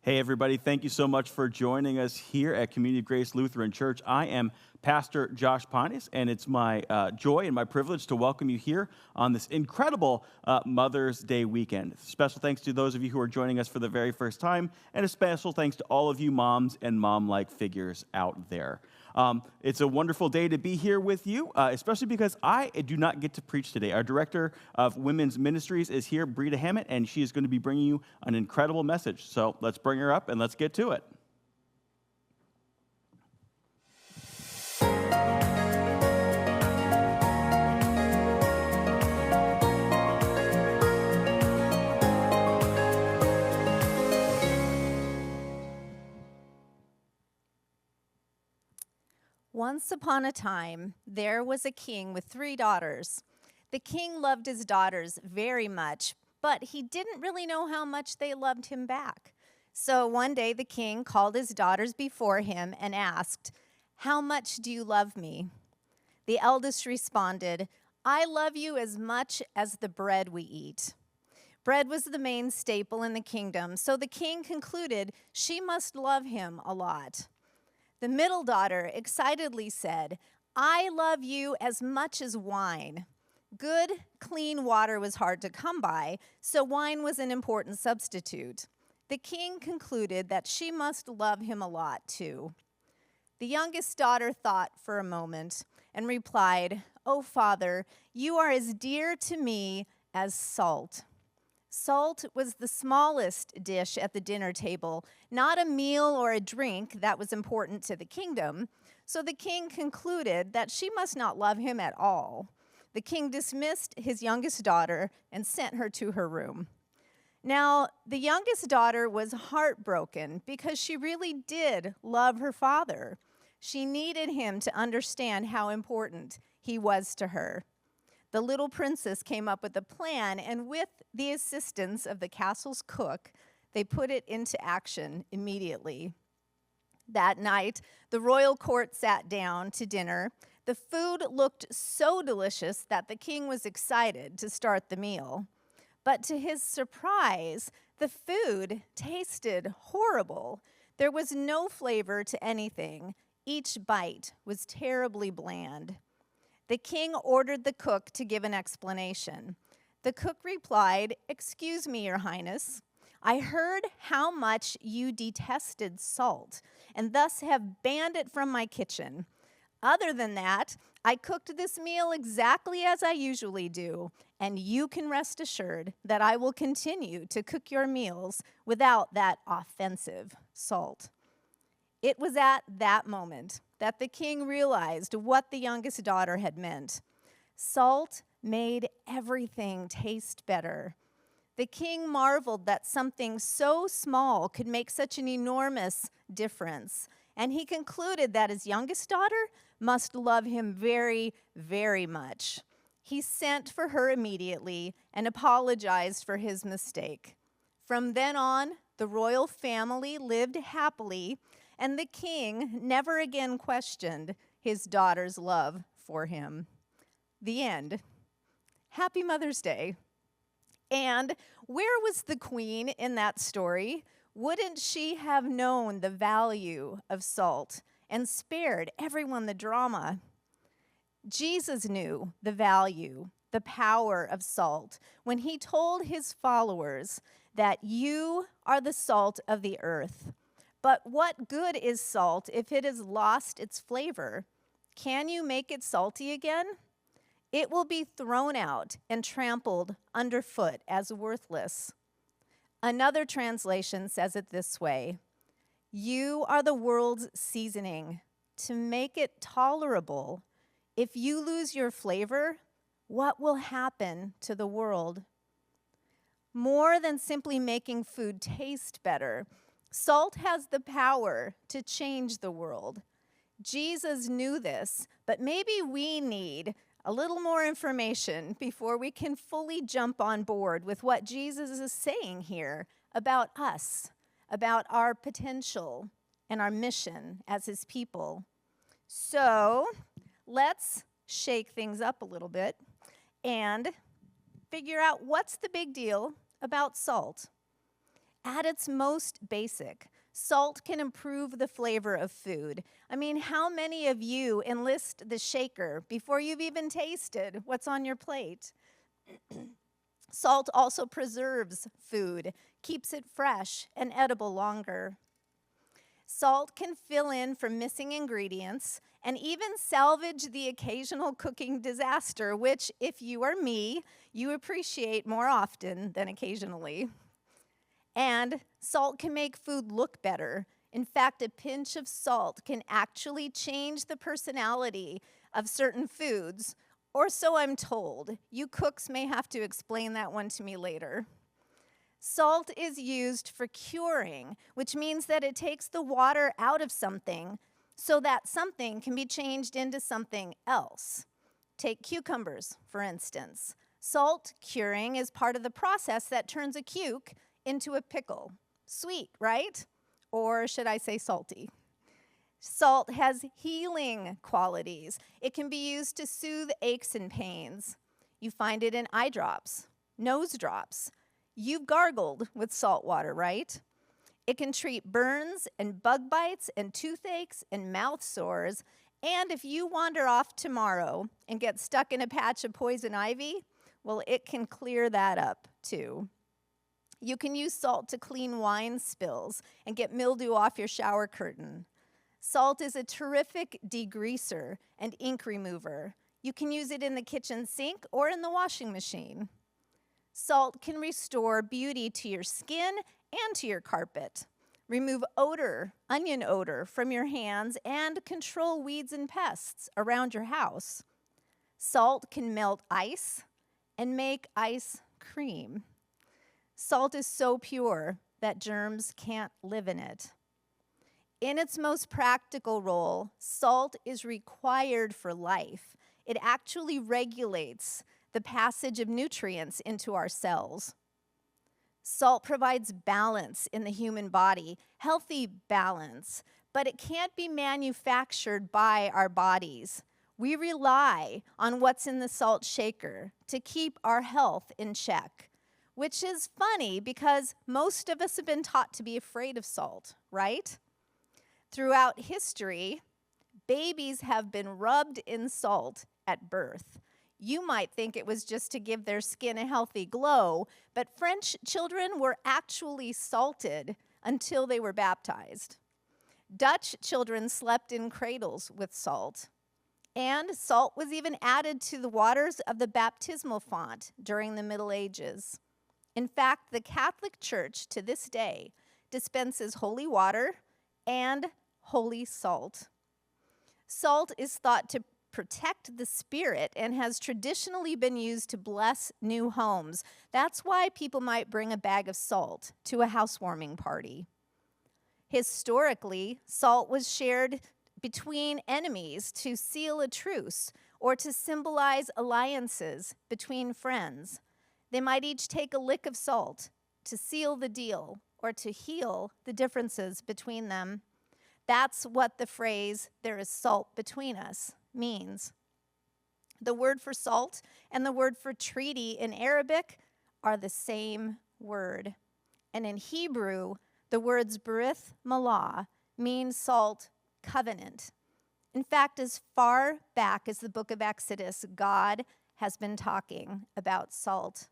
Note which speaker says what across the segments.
Speaker 1: Hey, everybody. Thank you so much for joining us here at Community of Grace Lutheran Church. I am Pastor Josh Pontius, and it's my joy and my privilege to welcome you here on this incredible Mother's Day weekend. Special thanks to those of you who are joining us for the very first time, and a special thanks to all of you moms and mom-like figures out there. It's a wonderful day to be here with you, especially because I do not get to preach today. Our Director of Women's Ministries is here, Brita Hammit, and she is going to be bringing you an incredible message. So let's bring her up and let's get to it.
Speaker 2: Once upon a time, there was a king with 3 daughters. The king loved his daughters very much, but he didn't really know how much they loved him back. So one day the king called his daughters before him and asked, "How much do you love me?" The eldest responded, "I love you as much as the bread we eat." Bread was the main staple in the kingdom, so the king concluded she must love him a lot. The middle daughter excitedly said, "I love you as much as wine." Good, clean water was hard to come by, so wine was an important substitute. The king concluded that she must love him a lot too. The youngest daughter thought for a moment and replied, "Oh, Father, you are as dear to me as salt." Salt was the smallest dish at the dinner table, not a meal or a drink that was important to the kingdom. So the king concluded that she must not love him at all. The king dismissed his youngest daughter and sent her to her room. Now, the youngest daughter was heartbroken because she really did love her father. She needed him to understand how important he was to her. The little princess came up with a plan, and with the assistance of the castle's cook, they put it into action immediately. That night, the royal court sat down to dinner. The food looked so delicious that the king was excited to start the meal. But to his surprise, the food tasted horrible. There was no flavor to anything. Each bite was terribly bland. The king ordered the cook to give an explanation. The cook replied, "Excuse me, Your Highness. I heard how much you detested salt and thus have banned it from my kitchen. Other than that, I cooked this meal exactly as I usually do, and you can rest assured that I will continue to cook your meals without that offensive salt." It was at that moment that the king realized what the youngest daughter had meant. Salt made everything taste better. The king marveled that something so small could make such an enormous difference, and he concluded that his youngest daughter must love him very, very much. He sent for her immediately and apologized for his mistake. From then on, the royal family lived happily, and the king never again questioned his daughter's love for him. The end. Happy Mother's Day. And where was the queen in that story? Wouldn't she have known the value of salt and spared everyone the drama? Jesus knew the value, the power of salt when he told his followers that you are the salt of the earth. But what good is salt if it has lost its flavor? Can you make it salty again? It will be thrown out and trampled underfoot as worthless. Another translation says it this way: "You are the world's seasoning. To make it tolerable, if you lose your flavor, what will happen to the world?" More than simply making food taste better, salt has the power to change the world. Jesus knew this, but maybe we need a little more information before we can fully jump on board with what Jesus is saying here about us, about our potential and our mission as his people. So let's shake things up a little bit and figure out what's the big deal about salt. At its most basic, salt can improve the flavor of food. I mean, how many of you enlist the shaker before you've even tasted what's on your plate? Salt also preserves food, keeps it fresh and edible longer. Salt can fill in for missing ingredients and even salvage the occasional cooking disaster, which, if you are me, you appreciate more often than occasionally. And salt can make food look better. In fact, a pinch of salt can actually change the personality of certain foods, or so I'm told. You cooks may have to explain that one to me later. Salt is used for curing, which means that it takes the water out of something so that something can be changed into something else. Take cucumbers, for instance. Salt curing is part of the process that turns a cuke into a pickle. Sweet, right? Or should I say salty? Salt has healing qualities. It can be used to soothe aches and pains. You find it in eye drops, nose drops. You've gargled with salt water, right? It can treat burns and bug bites and toothaches and mouth sores. And if you wander off tomorrow and get stuck in a patch of poison ivy, well, it can clear that up too. You can use salt to clean wine spills and get mildew off your shower curtain. Salt is a terrific degreaser and ink remover. You can use it in the kitchen sink or in the washing machine. Salt can restore beauty to your skin and to your carpet, remove odor, onion odor from your hands, and control weeds and pests around your house. Salt can melt ice and make ice cream. Salt is so pure that germs can't live in it. In its most practical role, salt is required for life. It actually regulates the passage of nutrients into our cells. Salt provides balance in the human body, healthy balance, but it can't be manufactured by our bodies. We rely on what's in the salt shaker to keep our health in check, which is funny because most of us have been taught to be afraid of salt, right? Throughout history, babies have been rubbed in salt at birth. You might think it was just to give their skin a healthy glow, but French children were actually salted until they were baptized. Dutch children slept in cradles with salt. And salt was even added to the waters of the baptismal font during the Middle Ages. In fact, the Catholic Church to this day dispenses holy water and holy salt. Salt is thought to protect the spirit and has traditionally been used to bless new homes. That's why people might bring a bag of salt to a housewarming party. Historically, salt was shared between enemies to seal a truce or to symbolize alliances between friends. They might each take a lick of salt to seal the deal or to heal the differences between them. That's what the phrase, "there is salt between us," means. The word for salt and the word for treaty in Arabic are the same word. And in Hebrew, the words berith malah mean salt covenant. In fact, as far back as the book of Exodus, God has been talking about salt.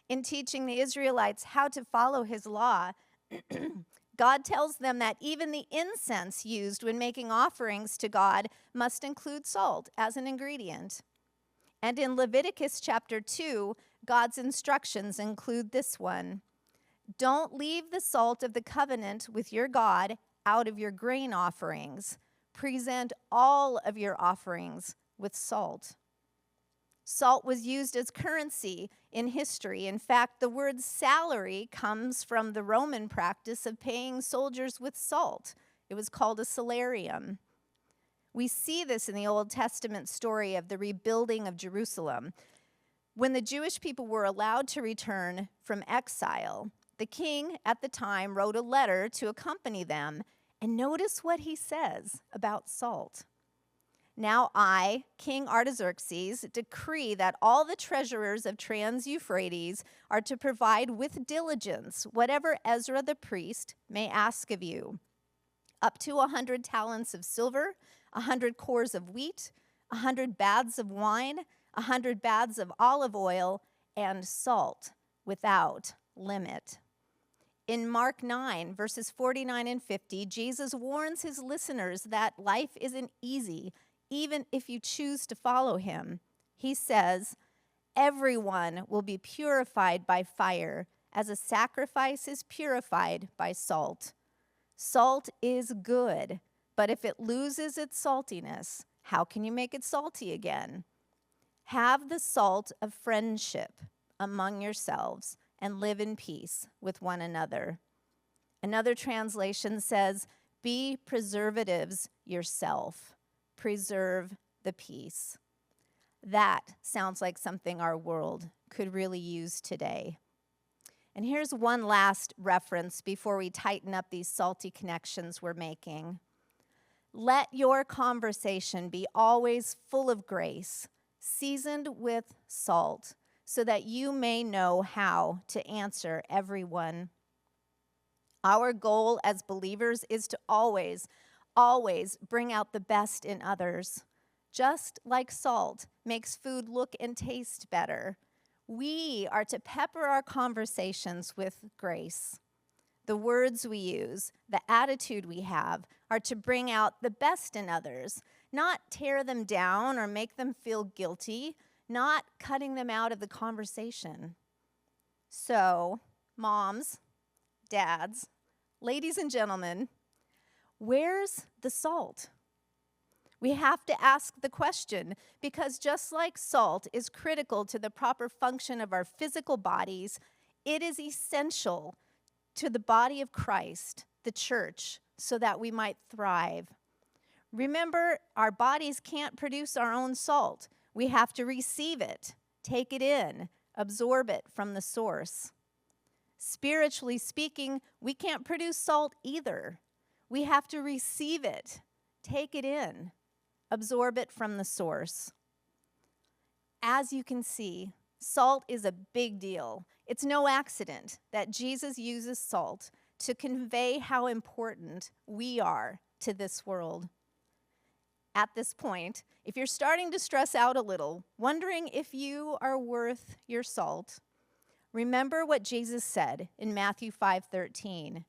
Speaker 2: In teaching the Israelites how to follow his law, God tells them that even the incense used when making offerings to God must include salt as an ingredient. And in Leviticus chapter 2, God's instructions include this one: don't leave the salt of the covenant with your God out of your grain offerings. Present all of your offerings with salt. Salt was used as currency in history. In fact, the word salary comes from the Roman practice of paying soldiers with salt. It was called a salarium. We see this in the Old Testament story of the rebuilding of Jerusalem. When the Jewish people were allowed to return from exile, the king at the time wrote a letter to accompany them. And notice what he says about salt. Now I, King Artaxerxes, decree that all the treasurers of Trans-Euphrates are to provide with diligence whatever Ezra the priest may ask of you, up to 100 talents of silver, 100 cores of wheat, 100 baths of wine, 100 baths of olive oil, and salt without limit. In Mark 9, verses 49 and 50, Jesus warns his listeners that life isn't easy, even if you choose to follow him. He says, everyone will be purified by fire, as a sacrifice is purified by salt. Salt is good, but if it loses its saltiness, how can you make it salty again? Have the salt of friendship among yourselves and live in peace with one another. Another translation says, be preservatives yourself. Preserve the peace. That sounds like something our world could really use today. And here's one last reference before we tighten up these salty connections we're making. Let your conversation be always full of grace, seasoned with salt, so that you may know how to answer everyone. Our goal as believers is to always bring out the best in others. Just like salt makes food look and taste better, we are to pepper our conversations with grace. The words we use, the attitude we have, are to bring out the best in others, not tear them down or make them feel guilty, not cutting them out of the conversation. So, moms, dads, ladies and gentlemen, where's the salt? We have to ask the question, because just like salt is critical to the proper function of our physical bodies, it is essential to the body of Christ, the church, so that we might thrive. Remember, our bodies can't produce our own salt. We have to receive it, take it in, absorb it from the source. Spiritually speaking, we can't produce salt either. We have to receive it, take it in, absorb it from the source. As you can see, salt is a big deal. It's no accident that Jesus uses salt to convey how important we are to this world. At this point, if you're starting to stress out a little, wondering if you are worth your salt, remember what Jesus said in Matthew 5:13.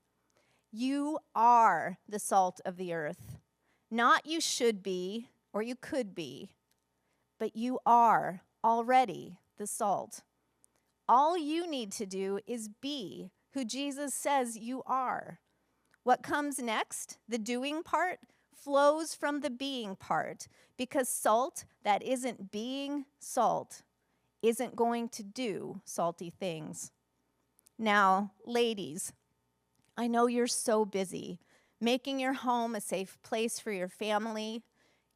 Speaker 2: You are the salt of the earth. Not you should be or you could be, but you are already the salt. All you need to do is be who Jesus says you are. What comes next, the doing part, flows from the being part, because salt that isn't being salt isn't going to do salty things. Now, ladies, I know you're so busy making your home a safe place for your family,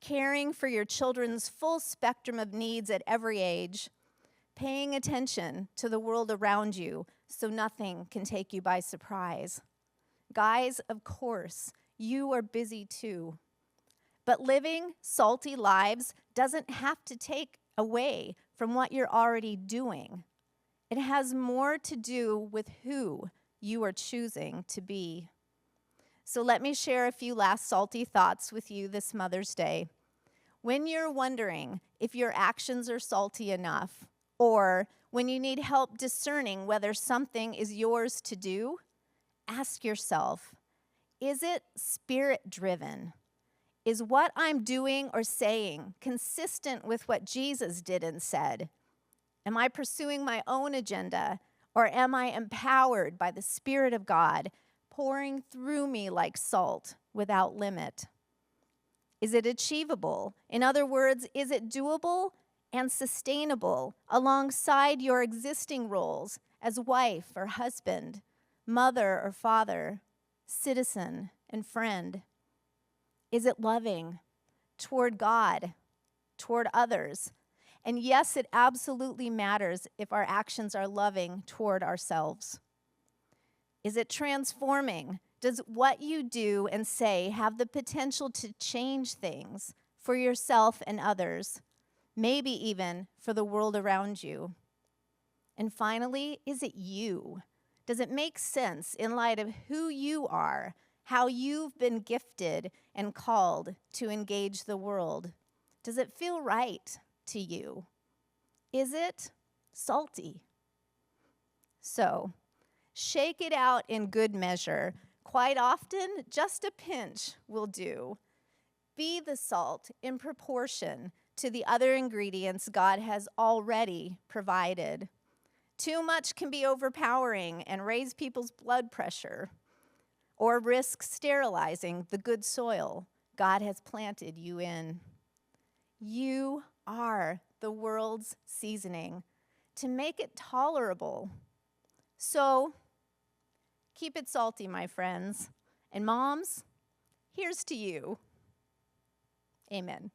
Speaker 2: caring for your children's full spectrum of needs at every age, paying attention to the world around you so nothing can take you by surprise. Guys, of course, you are busy too. But living salty lives doesn't have to take away from what you're already doing. It has more to do with who you are choosing to be. So let me share a few last salty thoughts with you this Mother's Day. When you're wondering if your actions are salty enough, or when you need help discerning whether something is yours to do, ask yourself, is it spirit-driven? Is what I'm doing or saying consistent with what Jesus did and said? Am I pursuing my own agenda, or am I empowered by the Spirit of God pouring through me like salt without limit? Is it achievable? In other words, is it doable and sustainable alongside your existing roles as wife or husband, mother or father, citizen and friend? Is it loving toward God, toward others? And yes, it absolutely matters if our actions are loving toward ourselves. Is it transforming? Does what you do and say have the potential to change things for yourself and others, maybe even for the world around you? And finally, is it you? Does it make sense in light of who you are, how you've been gifted and called to engage the world? Does it feel right to you? Is it salty? So, shake it out in good measure. Quite often, just a pinch will do. Be the salt in proportion to the other ingredients God has already provided. Too much can be overpowering and raise people's blood pressure or risk sterilizing the good soil God has planted you in. You are the world's seasoning to make it tolerable. So, keep it salty, my friends. And moms, here's to you. Amen.